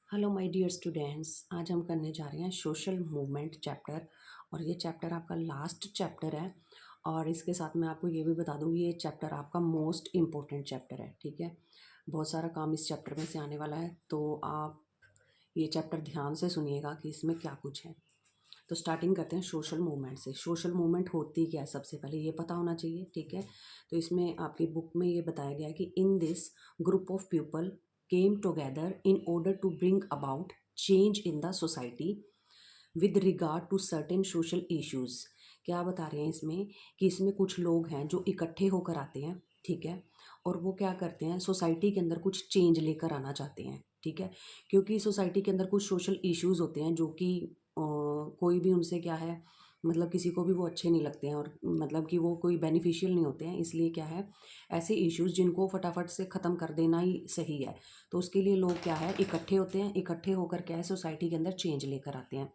Hello my dear students, आज हम करने जा रहे हैं सोशल मूवमेंट चैप्टर। और ये चैप्टर आपका लास्ट चैप्टर है। और इसके साथ मैं आपको ये भी बता दूँगी, ये चैप्टर आपका मोस्ट इम्पोर्टेंट चैप्टर है। ठीक है, बहुत सारा काम इस चैप्टर में से आने वाला है, तो आप ये चैप्टर ध्यान से सुनिएगा कि इसमें क्या कुछ है। तो स्टार्टिंग करते हैं सोशल मूवमेंट से। सोशल मूवमेंट होती क्या है, सबसे पहले ये पता होना चाहिए। ठीक है, तो इसमें आपकी बुक में ये बताया गया है कि in this group of people came together in order to bring about change in the society with regard to certain social issues. क्या बता रहे हैं इसमें कि इसमें कुछ लोग हैं जो इकट्ठे होकर आते हैं। ठीक है, और वो क्या करते हैं, सोसाइटी के अंदर कुछ चेंज लेकर आना चाहते हैं। ठीक है, क्योंकि सोसाइटी के अंदर कुछ सोशल इश्यूज होते हैं जो कि कोई भी उनसे क्या है, मतलब किसी को भी वो अच्छे नहीं लगते हैं, और मतलब कि वो कोई बेनिफिशियल नहीं होते हैं। इसलिए क्या है, ऐसे इश्यूज जिनको फटाफट से ख़त्म कर देना ही सही है। तो उसके लिए लोग क्या है, इकट्ठे होते हैं। इकट्ठे होकर क्या है, सोसाइटी के अंदर चेंज लेकर आते हैं।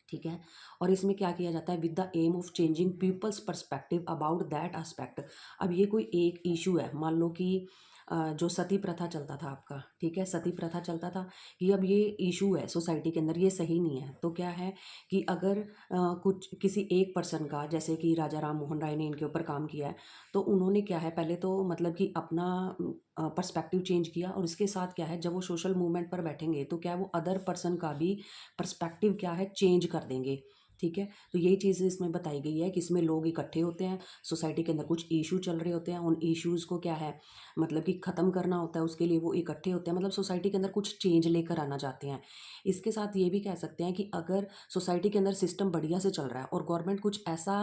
ठीक है, और इसमें क्या किया जाता है, with the aim of changing people's perspective about that aspect. अब ये कोई एक इशू है, मान लो कि जो सती प्रथा चलता था आपका। ठीक है, सती प्रथा चलता था कि अब ये इशू है सोसाइटी के अंदर, ये सही नहीं है। तो क्या है कि अगर कुछ किसी एक पर्सन का, जैसे कि राजा राम मोहन राय ने इनके ऊपर काम किया है, तो उन्होंने क्या है, पहले तो मतलब कि अपना पर्सपेक्टिव चेंज किया, और इसके साथ क्या है, जब वो सोशल मूवमेंट पर बैठेंगे तो क्या वो अदर पर्सन का भी पर्सपेक्टिव क्या है, चेंज कर देंगे। ठीक है, तो यही चीज़ इसमें बताई गई है कि इसमें लोग इकट्ठे होते हैं, सोसाइटी के अंदर कुछ इशू चल रहे होते हैं, उन इश्यूज़ को क्या है, मतलब कि ख़त्म करना होता है। उसके लिए वो इकट्ठे होते हैं, मतलब सोसाइटी के अंदर कुछ चेंज लेकर आना चाहते हैं। इसके साथ ये भी कह सकते हैं कि अगर सोसाइटी के अंदर सिस्टम बढ़िया से चल रहा है और गवर्नमेंट कुछ ऐसा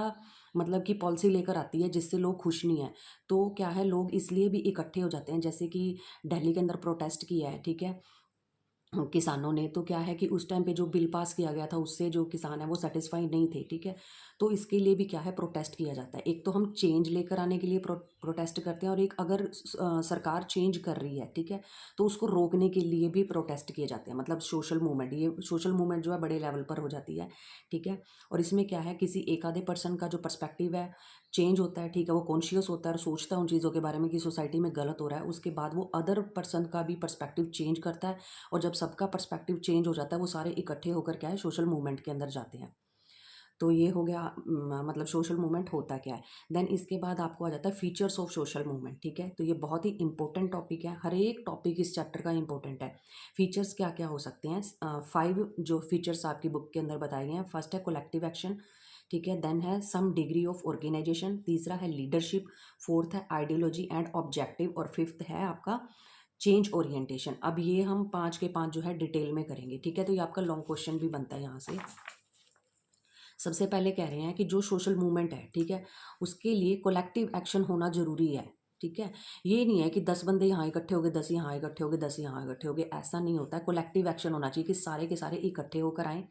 मतलब कि पॉलिसी लेकर आती है जिससे लोग खुश नहीं हैं, तो क्या है, लोग इसलिए भी इकट्ठे हो जाते हैं। जैसे कि दिल्ली के अंदर प्रोटेस्ट किया है। ठीक है, किसानों ने, तो क्या है कि उस टाइम पे जो बिल पास किया गया था उससे जो किसान है वो सेटिस्फाई नहीं थे। ठीक है, तो इसके लिए भी क्या है, प्रोटेस्ट किया जाता है। एक तो हम चेंज लेकर आने के लिए प्रोटेस्ट करते हैं, और एक अगर सरकार चेंज कर रही है, ठीक है, तो उसको रोकने के लिए भी प्रोटेस्ट किए जाते हैं। मतलब सोशल मूवमेंट, ये सोशल मूवमेंट जो है बड़े लेवल पर हो जाती है। ठीक है, और इसमें क्या है, किसी एक आधे पर्सन का जो पर्सपेक्टिव है चेंज होता है। ठीक है, वो कॉन्शियस होता है और सोचता है उन चीज़ों के बारे में कि सोसाइटी में गलत हो रहा है। उसके बाद वो अदर पर्सन का भी पर्सपेक्टिव चेंज करता है, और जब सबका पर्सपेक्टिव चेंज हो जाता है, वो सारे इकट्ठे होकर क्या है, सोशल मूवमेंट के अंदर जाते हैं। तो ये हो गया मतलब सोशल मूवमेंट होता क्या है। देन इसके बाद आपको आ जाता है फीचर्स ऑफ सोशल मूवमेंट। ठीक है, तो ये बहुत ही इंपॉर्टेंट टॉपिक है, हर एक टॉपिक इस चैप्टर का इंपॉर्टेंट है। फीचर्स क्या क्या हो सकते हैं, 5 जो फीचर्स आपकी बुक के अंदर बताए गए हैं। फर्स्ट है कलेक्टिव एक्शन। ठीक है, देन है सम डिग्री ऑफ ऑर्गेनाइजेशन। तीसरा है लीडरशिप। फोर्थ है आइडियोलॉजी एंड ऑब्जेक्टिव। और फिफ्थ है आपका चेंज ओरिएंटेशन। अब ये हम 5 के 5 जो है डिटेल में करेंगे। ठीक है, तो ये आपका लॉन्ग क्वेश्चन भी बनता है यहाँ से। सबसे पहले कह रहे हैं कि जो सोशल मूवमेंट है, ठीक है, उसके लिए कलेक्टिव एक्शन होना ज़रूरी है। ठीक है, ये नहीं है कि 10 बंदे यहाँ इकट्ठे हो गए, 10 यहाँ इकट्ठे हो गए, 10 यहाँ इकट्ठे हो गए, ऐसा नहीं होता है। कलेक्टिव एक्शन होना चाहिए कि सारे के सारे इकट्ठे होकर आएँ।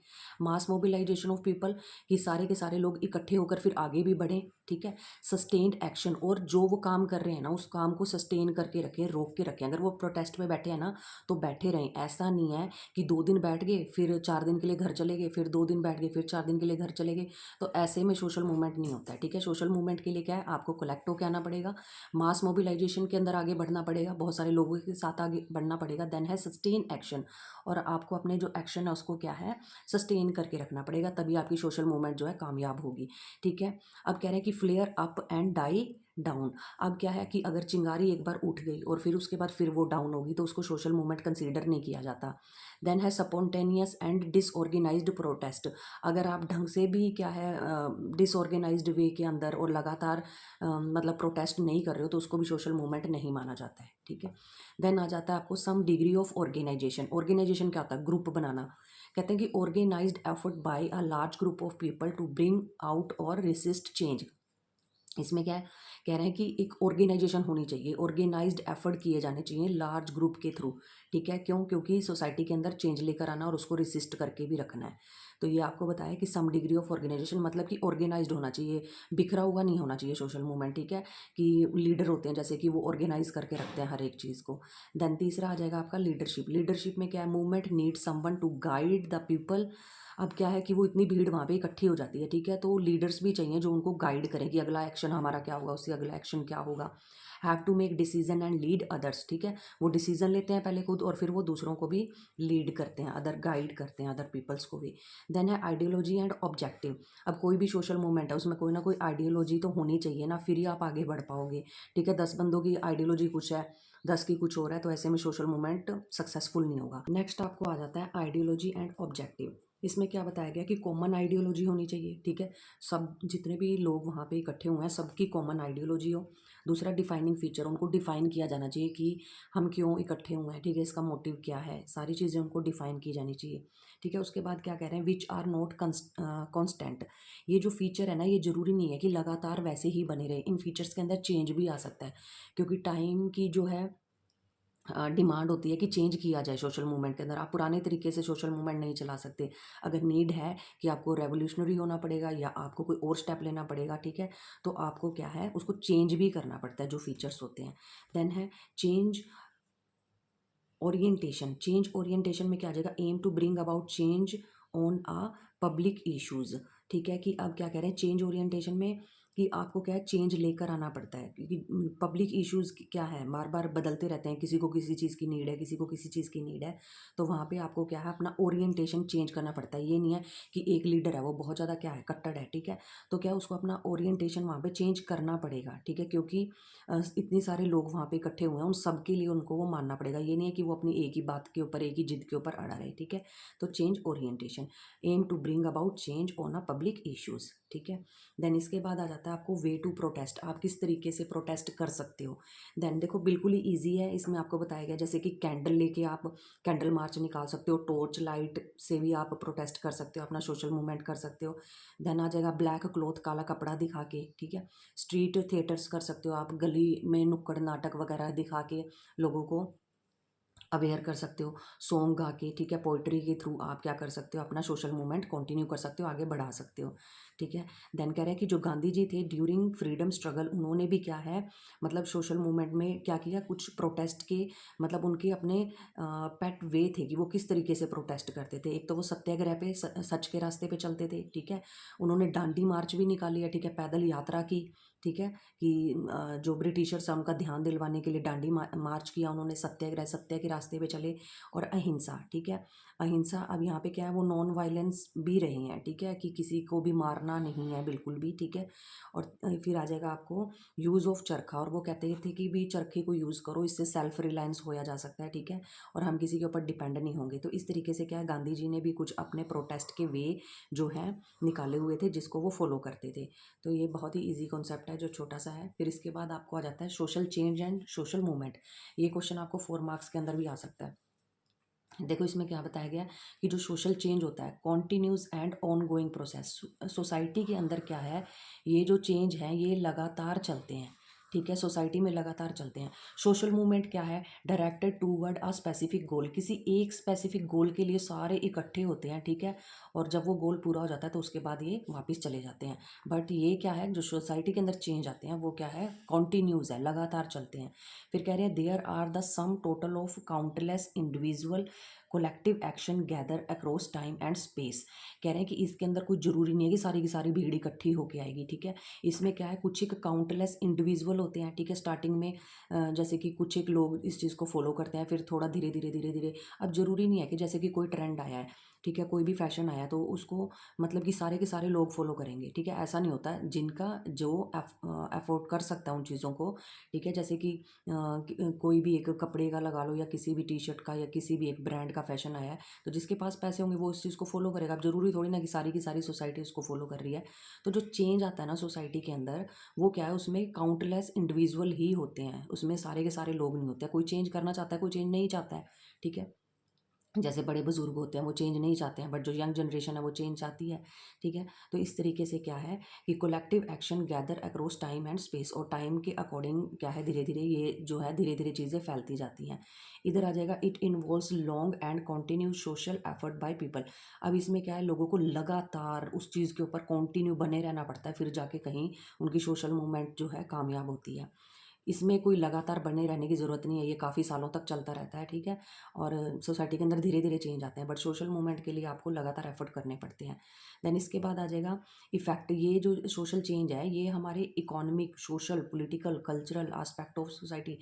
मास मोबिलाइजेशन ऑफ पीपल, कि सारे के सारे लोग इकट्ठे होकर फिर आगे भी बढ़ें। ठीक है, सस्टेन्ड एक्शन, और जो वो काम कर रहे हैं ना, उस काम को सस्टेन करके रखें, रोक के रखें। अगर वो प्रोटेस्ट में बैठे हैं ना, तो बैठे रहें। ऐसा नहीं है कि 2 दिन बैठ गए, फिर 4 दिन के लिए घर चले गए, फिर 2 दिन बैठ गए, फिर 4 दिन के लिए घर चले गए। तो ऐसे में सोशल मूवमेंट नहीं होता है। ठीक है, सोशल मूवमेंट के लिए क्या है, आपको कलेक्ट होकर आना पड़ेगा, मास मोबिलाइजेशन के अंदर आगे बढ़ना पड़ेगा, बहुत सारे लोगों के साथ आगे बढ़ना पड़ेगा। देन है सस्टेन एक्शन, और आपको अपने जो एक्शन है उसको क्या है, सस्टेन करके रखना पड़ेगा, तभी आपकी सोशल मूवमेंट जो है कामयाब होगी। ठीक है, अब कह रहे हैं कि flare up and die down. अब क्या है कि अगर चिंगारी एक बार उठ गई और फिर उसके बाद फिर वो डाउन होगी, तो उसको सोशल मूवमेंट कंसीडर नहीं किया जाता। देन है स्पॉन्टेनियस एंड डिसऑर्गेनाइज्ड प्रोटेस्ट। अगर आप ढंग से भी क्या है डिसऑर्गेनाइज्ड वे के अंदर और लगातार मतलब प्रोटेस्ट नहीं कर रहे हो, तो उसको भी सोशल मूवमेंट नहीं माना जाता है। ठीक है, देन आ जाता है आपको some degree of organization. Organization क्या होता है, ग्रुप बनाना। कहते हैं कि organized effort by a large group of people to bring out और रेसिस्ट चेंज। इसमें क्या है, कह रहे हैं कि एक ऑर्गेनाइजेशन होनी चाहिए, ऑर्गेनाइज्ड एफर्ट किए जाने चाहिए लार्ज ग्रुप के थ्रू। ठीक है, क्यों, क्योंकि सोसाइटी के अंदर चेंज लेकर आना और उसको रिसिस्ट करके भी रखना है। तो ये आपको बताया कि सम डिग्री ऑफ ऑर्गेनाइजेशन, मतलब कि ऑर्गेनाइज्ड होना चाहिए, बिखरा हुआ नहीं होना चाहिए सोशल मूवमेंट। ठीक है, कि लीडर होते हैं जैसे कि वो ऑर्गेनाइज करके रखते हैं हर एक चीज़ को। देन तीसरा आ जाएगा आपका लीडरशिप। लीडरशिप में क्या है, movement need someone to guide the people. अब क्या है कि वो इतनी भीड़ वहाँ पे इकट्ठी हो जाती है। ठीक है, तो लीडर्स भी चाहिए जो उनको गाइड करें कि अगला एक्शन हमारा क्या होगा, उससे अगला एक्शन क्या होगा। Have to make decision and lead others, ठीक है, वो डिसीजन लेते हैं पहले खुद और फिर वो दूसरों को भी लीड करते हैं, अदर गाइड करते हैं, अदर पीपल्स को भी। देन है आइडियोलॉजी एंड ऑब्जेक्टिव। अब कोई भी सोशल मूवमेंट है उसमें कोई ना कोई आइडियोलॉजी तो होनी चाहिए ना, फिर ही आप आगे बढ़ पाओगे, ठीक है। 10 बंदों की आइडियोलॉजी कुछ है, 10 की कुछ और है, तो ऐसे में सोशल मूवमेंट सक्सेसफुल नहीं होगा। नेक्स्ट आपको आ जाता है आइडियोलॉजी एंड ऑब्जेक्टिव। इसमें क्या बताया गया कि कॉमन आइडियोलॉजी होनी चाहिए, ठीक है, सब जितने भी लोग वहाँ पे इकट्ठे हुए हैं सबकी कॉमन आइडियोलॉजी हो। दूसरा डिफाइनिंग फीचर, उनको डिफाइन किया जाना चाहिए कि हम क्यों इकट्ठे हुए हैं, ठीक है, इसका मोटिव क्या है, सारी चीज़ें उनको डिफाइन की जानी चाहिए, ठीक है। उसके बाद क्या कह रहे हैं, विच आर नॉट कॉन्स्टेंट। ये जो फीचर है ना, ये ज़रूरी नहीं है कि लगातार वैसे ही बने रहे, इन फीचर्स के अंदर चेंज भी आ सकता है, क्योंकि टाइम की जो है डिमांड होती है कि चेंज किया जाए सोशल मूवमेंट के अंदर। आप पुराने तरीके से सोशल मूवमेंट नहीं चला सकते, अगर नीड है कि आपको रेवोल्यूशनरी होना पड़ेगा या आपको कोई और स्टेप लेना पड़ेगा, ठीक है, तो आपको क्या है उसको चेंज भी करना पड़ता है, जो फीचर्स होते हैं। देन है चेंज ओरिएंटेशन। चेंज ओरिएंटेशन में क्या आ जाएगा, aim to bring about change on a public issues, ठीक है, कि अब क्या कह रहे हैं चेंज ओरिएंटेशन में कि आपको क्या है चेंज लेकर आना पड़ता है, क्योंकि पब्लिक इश्यूज क्या है बार बार बदलते रहते हैं, किसी को किसी चीज़ की नीड है, किसी को किसी चीज़ की नीड है, तो वहाँ पे आपको क्या है अपना ओरिएंटेशन चेंज करना पड़ता है। ये नहीं है कि एक लीडर है वो बहुत ज़्यादा क्या है कट्टर है, ठीक है, तो क्या उसको अपना ओरिएंटेशन वहाँ पे चेंज करना पड़ेगा, ठीक है, क्योंकि इतने सारे लोग वहाँ पे इकट्ठे हुए हैं, उन सब के लिए उनको वो मानना पड़ेगा। ये नहीं है कि वो अपनी एक ही बात के ऊपर, एक ही जिद के ऊपर अड़ा रहे, ठीक है। तो change orientation, aim to bring about change on a public issues, ठीक है। देन इसके बाद आ जाता है आपको वे टू प्रोटेस्ट, आप किस तरीके से प्रोटेस्ट कर सकते हो। देन देखो बिल्कुल ही ईजी है, इसमें आपको बताया गया जैसे कि कैंडल लेके आप कैंडल मार्च निकाल सकते हो, टॉर्च लाइट से भी आप प्रोटेस्ट कर सकते हो, अपना सोशल मूवमेंट कर सकते हो। देन आ जाएगा ब्लैक क्लॉथ, काला कपड़ा दिखा के, ठीक है। स्ट्रीट थिएटर्स कर सकते हो आप, गली में नुक्कड़ नाटक वगैरह दिखा के लोगों को अवेयर कर सकते हो, सॉन्ग गा के, ठीक है, पोइट्री के थ्रू आप क्या कर सकते हो अपना सोशल मूवमेंट कंटिन्यू कर सकते हो, आगे बढ़ा सकते हो, ठीक है। देन कह रहे हैं कि जो गांधी जी थे ड्यूरिंग फ्रीडम स्ट्रगल, उन्होंने भी क्या है मतलब सोशल मूवमेंट में क्या किया, कुछ प्रोटेस्ट के मतलब उनके अपने पेट वे थे कि वो किस तरीके से प्रोटेस्ट करते थे। एक तो वो सत्याग्रह पे सच के रास्ते पे चलते थे, ठीक है, उन्होंने डांडी मार्च भी निकाली है, ठीक है, पैदल यात्रा की, ठीक है, कि जो ब्रिटिशर्स हैं उनका ध्यान दिलवाने के लिए डांडी मार्च किया उन्होंने, सत्याग्रह, सत्य के रास्ते पे चले, और अहिंसा, ठीक है, अहिंसा। अब यहाँ पे क्या है वो नॉन वायलेंस भी रहे हैं, ठीक है, कि किसी को भी मारना नहीं है बिल्कुल भी, ठीक है। और फिर आ जाएगा आपको यूज़ ऑफ चरखा, और वो कहते थे कि भी चरखे को यूज़ करो, इससे सेल्फ रिलायंस होया जा सकता है, ठीक है, और हम किसी के ऊपर डिपेंड नहीं होंगे। तो इस तरीके से क्या है गांधी जी ने भी कुछ अपने प्रोटेस्ट के वे जो है निकाले हुए थे, जिसको वो फॉलो करते थे। तो ये बहुत ही इजी कॉन्सेप्ट है जो छोटा सा है। फिर इसके बाद आपको आ जाता है social change and social movement. ये क्वेश्चन आपको 4 मार्क्स के अंदर भी आ सकता है। देखो इसमें क्या बताया गया कि जो सोशल चेंज होता है continuous and on going process, society के अंदर क्या है ये जो चेंज है ये लगातार चलते हैं, ठीक है, सोसाइटी में लगातार चलते हैं। सोशल मूवमेंट क्या है, directed toward a specific goal, किसी एक स्पेसिफिक गोल के लिए सारे इकट्ठे होते हैं, ठीक है, और जब वो गोल पूरा हो जाता है तो उसके बाद ये वापस चले जाते हैं। बट ये क्या है जो सोसाइटी के अंदर चेंज आते हैं वो क्या है कॉन्टिन्यूस है, लगातार चलते हैं। फिर कह रहे हैं there are the sum total of countless individual collective action gather across time and space. कह रहे हैं कि इसके अंदर कोई ज़रूरी नहीं है कि सारी की सारी भीड़ इकट्ठी होके आएगी, ठीक है, इसमें क्या है कुछ एक काउंटलेस इंडिविजुअल होते हैं, ठीक है, स्टार्टिंग में जैसे कि कुछ एक लोग इस चीज़ को फॉलो करते हैं, फिर थोड़ा धीरे धीरे धीरे धीरे। अब ज़रूरी नहीं है कि जैसे कि कोई ट्रेंड आया है, ठीक है, कोई भी फैशन आया तो उसको मतलब कि सारे के सारे लोग फॉलो करेंगे, ठीक है, ऐसा नहीं होता है। जिनका जो अफोर्ड कर सकता है उन चीज़ों को, ठीक है, जैसे कि कोई भी एक कपड़े का लगा लो या किसी भी टी शर्ट का या किसी भी एक ब्रांड का फैशन आया है, तो जिसके पास पैसे होंगे वो उस चीज़ को फॉलो करेगा। अब जरूरी थोड़ी ना कि सारी की सारी सोसाइटी उसको फॉलो कर रही है। तो जो चेंज आता है ना सोसाइटी के अंदर वो क्या है उसमें काउंटलेस इंडिविजुअल ही होते हैं, उसमें सारे के सारे लोग नहीं होते। कोई चेंज करना चाहता है, कोई चेंज नहीं चाहता है, ठीक है, जैसे बड़े बुजुर्ग होते हैं वो चेंज नहीं चाहते हैं, बट जो यंग जनरेशन है वो चेंज चाहती है, ठीक है। तो इस तरीके से क्या है कि collective action gather across time and space, और टाइम के अकॉर्डिंग क्या है धीरे धीरे ये जो है धीरे धीरे चीज़ें फैलती जाती हैं। इधर आ जाएगा it involves long and continue social effort by people. अब इसमें क्या है लोगों को लगातार उस चीज़ के ऊपर कॉन्टिन्यू बने रहना पड़ता है, फिर जाके कहीं उनकी सोशल मूवमेंट जो है कामयाब होती है। इसमें कोई लगातार बने रहने की ज़रूरत नहीं है, ये काफ़ी सालों तक चलता रहता है, ठीक है। और सोसाइटी के अंदर धीरे धीरे चेंज आते हैं, बट सोशल मूवमेंट के लिए आपको लगातार एफर्ट करने पड़ते हैं। देन इसके बाद आ जाएगा इफेक्ट। ये जो सोशल चेंज है ये हमारे economic, social, political, cultural aspect of society,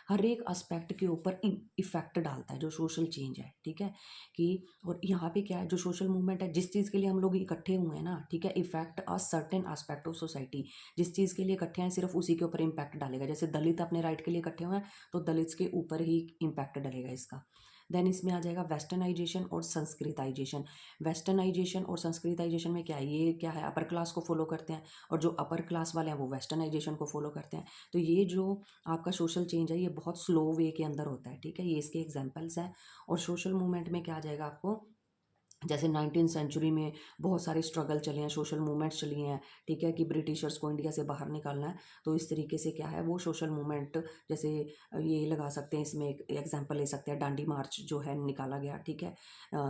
हर एक एस्पेक्ट के ऊपर इफेक्ट डालता है जो सोशल चेंज है, ठीक है। कि और यहाँ पे क्या है, जो सोशल मूवमेंट है, जिस चीज़ के लिए हम लोग इकट्ठे हुए हैं ना, ठीक है, effect a certain aspect of society. जिस चीज़ के लिए इकट्ठे हैं सिर्फ उसी के ऊपर इम्पैक्ट डालेगा। जैसे दलित अपने राइट के लिए इकट्ठे हुए हैं तो दलित्स के ऊपर ही इम्पैक्ट डलेगा इसका। देन इसमें आ जाएगा वेस्टर्नाइजेशन और संस्कृताइजेशन। वेस्टर्नाइजेशन और संस्कृताइजेशन में क्या है, ये क्या है, अपर क्लास को फॉलो करते हैं, और जो अपर क्लास वाले हैं वो वेस्टर्नाइजेशन को फॉलो करते हैं। तो ये जो आपका सोशल चेंज है ये बहुत स्लो वे के अंदर होता है, ठीक है। ये इसके एग्जाम्पल्स हैं। और सोशल मूवमेंट में क्या आ जाएगा आपको, जैसे 19वीं सेंचुरी में बहुत सारे स्ट्रगल चले हैं, सोशल मूवमेंट्स चली हैं, ठीक है, कि ब्रिटिशर्स को इंडिया से बाहर निकालना है। तो इस तरीके से क्या है वो सोशल मूवमेंट, जैसे ये लगा सकते हैं, इसमें एक एग्जांपल ले सकते हैं, डांडी मार्च जो है निकाला गया, ठीक है।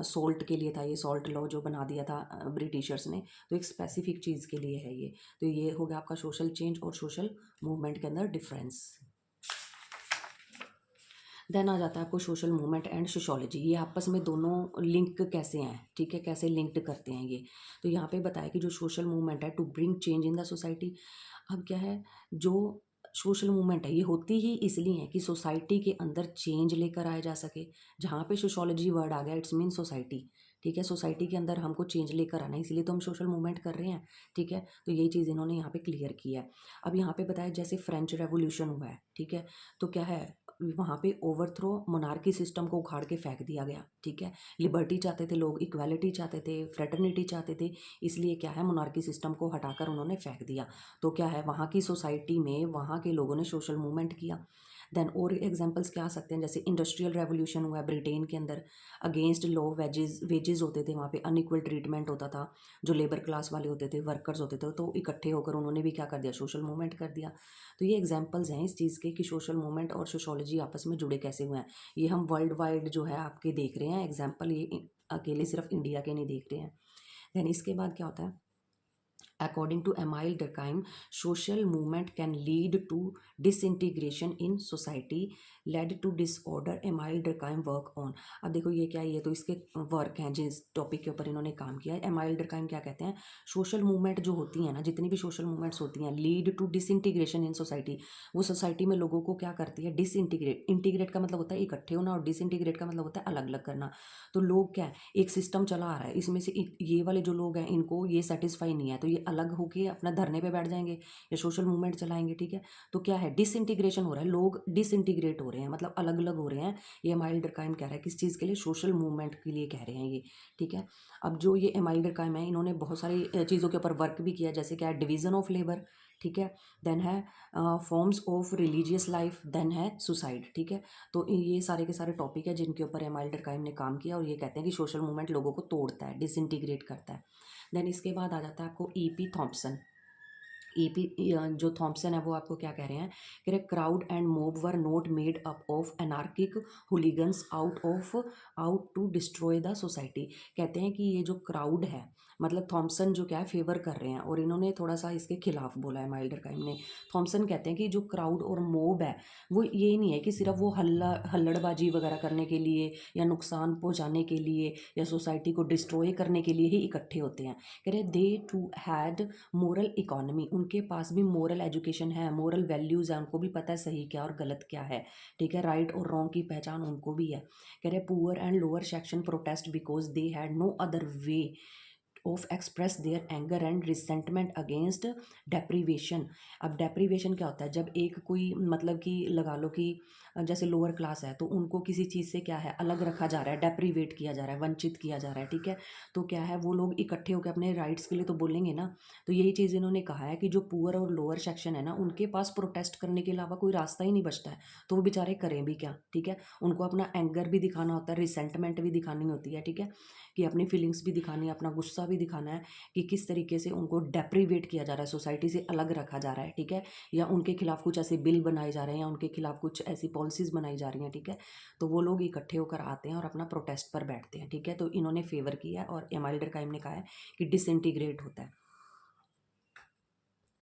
सोल्ट के लिए था, ये सॉल्ट लॉ जो बना दिया था ब्रिटिशर्स ने, तो एक स्पेसिफिक चीज़ के लिए है ये। तो ये हो गया आपका सोशल चेंज और सोशल मूवमेंट के अंदर डिफरेंस। देन आ जाता है आपको सोशल मूवमेंट एंड सोशोलॉजी। ये आपस में दोनों लिंक कैसे हैं, ठीक है, कैसे लिंक्ड करते हैं ये। तो यहाँ पे बताया कि जो सोशल मूवमेंट है to bring change in the society. अब क्या है, जो सोशल मूवमेंट है ये होती ही इसलिए है कि सोसाइटी के अंदर चेंज लेकर आया जा सके। जहाँ पे सोशोलॉजी वर्ड आ गया इट्स मीन सोसाइटी, ठीक है। सोसाइटी के अंदर हमको चेंज लेकर आना है, इसलिए तो हम सोशल मूवमेंट कर रहे हैं, ठीक है। तो यही चीज़ इन्होंने यहाँ पे क्लियर किया है। अब यहाँ पे बताया जैसे फ्रेंच रेवोल्यूशन हुआ है, ठीक है। तो क्या है, वहाँ पे ओवरथ्रो मोनार्की सिस्टम को उखाड़ के फेंक दिया गया, ठीक है। लिबर्टी चाहते थे लोग, इक्वालिटी चाहते थे, फ्रेटर्निटी चाहते थे, इसलिए क्या है मोनार्की सिस्टम को हटाकर उन्होंने फेंक दिया। तो क्या है, वहाँ की सोसाइटी में वहाँ के लोगों ने सोशल मूवमेंट किया। देन और एग्जांपल्स क्या आ सकते हैं, जैसे इंडस्ट्रियल रेवोल्यूशन हुआ है ब्रिटेन के अंदर, अगेंस्ट लो वेजेस होते थे वहाँ पे, अनइक्वल ट्रीटमेंट होता था। जो लेबर क्लास वाले होते थे, वर्कर्स होते थे, तो इकट्ठे होकर उन्होंने भी क्या कर दिया, सोशल मूवमेंट कर दिया। तो ये एग्जांपल्स हैं इस चीज़ के कि सोशल मूवमेंट और सोशोलॉजी आपस में जुड़े कैसे हुए हैं। ये हम वर्ल्ड वाइड जो है आपके देख रहे हैं एग्जाम्पल, ये अकेले सिर्फ इंडिया के नहीं देख रहे हैं। देन इसके बाद क्या होता है, according to Emile Durkheim, social movement can lead to disintegration in society, led to disorder. Emile Durkheim work on। अब देखो ये क्या है, ये तो इसके वर्क हैं जिस टॉपिक के ऊपर इन्होंने काम किया है। एमाइल डरकाइम क्या कहते हैं, सोशल मूवमेंट जो होती है ना, जितनी भी सोशल मूवमेंट्स होती हैं, lead to disintegration in society. वो सोसाइटी में लोगों को क्या करती है, डिसइंटीग्रेट। इंटीग्रेट का मतलब होता है इकट्ठे होना, और डिसइंटीग्रेट का मतलब होता है अलग अलग करना। तो लोग क्या है, एक सिस्टम चला आ रहा है, इसमें से ये वाले जो लोग हैं इनको ये सेटिस्फाई नहीं है, तो ये अलग होके अपना धरने पे बैठ जाएंगे या सोशल मूवमेंट चलाएंगे, ठीक है। तो क्या है, डिसइंटीग्रेशन हो रहा है, लोग डिसइंटीग्रेट हो रहे हैं, मतलब अलग अलग हो रहे हैं। ये एमाइल डरकाइम कह रहा है किस चीज़ के लिए, सोशल मूवमेंट के लिए कह रहे हैं ये, ठीक है। अब जो ये एमाइल डरकाइम है इन्होंने बहुत सारी चीज़ों के ऊपर वर्क भी किया, जैसे क्या है, डिवीजन ऑफ लेबर, ठीक है। देन है forms of religious life, then है सुसाइड, ठीक है। तो ये सारे के सारे टॉपिक है जिनके ऊपर एमाइल डरकाइम ने काम किया, और ये कहते हैं कि सोशल मूवमेंट लोगों को तोड़ता है, डिसइंटीग्रेट करता है। देन इसके बाद आ जाता है आपको ईपी थॉम्पसन। ईपी जो थॉम्पसन है वो आपको क्या कह रहे हैं, कह रहे crowd and mob were not made up of anarchic hooligans out to destroy the society. कहते हैं कि ये जो क्राउड है, मतलब थॉम्पसन जो क्या है फेवर कर रहे हैं, और इन्होंने थोड़ा सा इसके खिलाफ बोला है माइल्डर काइम ने। थॉम्पसन कहते हैं कि जो क्राउड और मोब है वो ये नहीं है कि सिर्फ वो हल्लड़बाजी वगैरह करने के लिए या नुकसान पहुंचाने के लिए या सोसाइटी को डिस्ट्रॉय करने के लिए ही इकट्ठे होते हैं। कह रहे दे टू हैड मोरल इकोनॉमी, उनके पास भी मोरल एजुकेशन है, मोरल वैल्यूज़ है, उनको भी पता है सही क्या और गलत क्या है, ठीक है। राइट और रॉन्ग की पहचान उनको भी है। कह रहे poor and lower section protest because they had no other way of express their anger and resentment against deprivation. अब डेप्रीवेशन क्या होता है, जब एक कोई मतलब कि लगा लो कि जैसे लोअर क्लास है तो उनको किसी चीज़ से क्या है अलग रखा जा रहा है, डेप्रीवेट किया जा रहा है, वंचित किया जा रहा है, ठीक है। तो क्या है, वो लोग इकट्ठे होकर अपने राइट्स के लिए तो बोलेंगे ना। तो यही चीज़ इन्होंने कहा है कि जो पुअर और लोअर सेक्शन है ना, उनके पास प्रोटेस्ट करने के अलावा कोई रास्ता ही नहीं बचता है, तो वो बेचारे करें भी क्या, ठीक है। उनको अपना एंगर भी दिखाना होता है, रिसेंटमेंट भी दिखानी होती है, ठीक है, कि अपनी फीलिंग्स भी दिखानी है, अपना गुस्सा भी दिखाना है कि किस तरीके से उनको डेप्रीवेट किया जा रहा है, सोसाइटी से अलग रखा जा रहा है, ठीक है। या उनके खिलाफ कुछ ऐसे बिल बनाए जा रहे हैं या उनके खिलाफ कुछ ऐसी पॉलिसीज़ बनाई जा रही हैं, ठीक है। तो वो लोग इकट्ठे होकर आते हैं और अपना प्रोटेस्ट पर बैठते हैं, ठीक है। तो इन्होंने फेवर किया है, और एमाइल डरकाइम ने कहा है कि डिसइंटीग्रेट होता है।